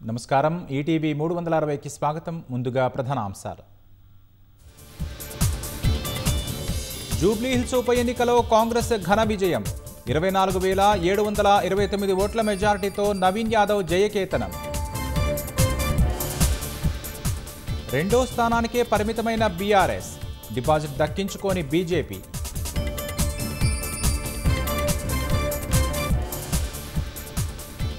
నమస్కారం ఈటీవీ 360కి స్వాగతం. ముందుగా ప్రధాన అంశాలు. జూబ్లీ హిల్స్ ఉప ఎన్నికలో కాంగ్రెస్ ఘన విజయం. 24,729 ఓట్ల మెజారిటీతో నవీన్ యాదవ్ జయకేతనం. రెండో స్థానానికే పరిమితమైన బీఆర్ఎస్, డిపాజిట్ దక్కించుకోని బీజేపీ.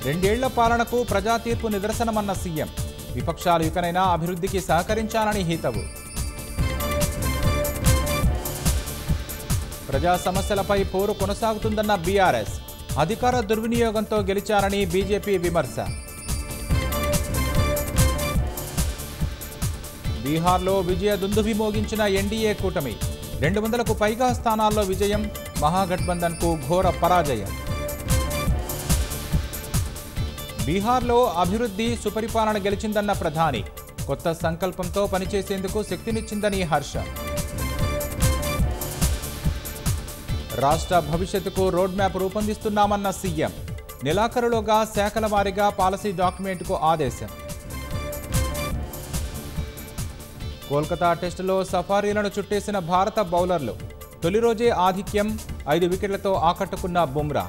రెండేళ్ల పాలనకు ప్రజా తీర్పు నిదర్శనమన్న సీఎం. విపక్షాలు ఇకనైనా అభివృద్ధికి సహకరించాలని హితవు. ప్రజా సమస్యలపై పోరు కొనసాగుతుందన్న బీఆర్ఎస్. అధికార దుర్వినియోగంతో గెలిచారని బీజేపీ విమర్శ. బీహార్లో విజయ దుందుభి మోగించిన ఎన్డీఏ కూటమి. 200కు పైగా స్థానాల్లో విజయం. మహాగఠబంధన్కు ఘోర పరాజయం. బీహార్లో అభివృద్ధి సుపరిపాలన గెలిచిందన్న ప్రధాని. కొత్త సంకల్పంతో పనిచేసేందుకు శక్తినిచ్చిందని హర్షం. రాష్ట్ర భవిష్యత్తుకు రోడ్ మ్యాప్ రూపొందిస్తున్నామన్న సీఎం. నెలాఖరులోగా శాఖల వారీగా పాలసీ డాక్యుమెంట్కు ఆదేశం. కోల్కతా టెస్టులో సఫారీలను చుట్టేసిన భారత బౌలర్లు. తొలి రోజే ఆధిక్యం. 5 వికెట్లతో ఆకట్టుకున్న బుమ్రా.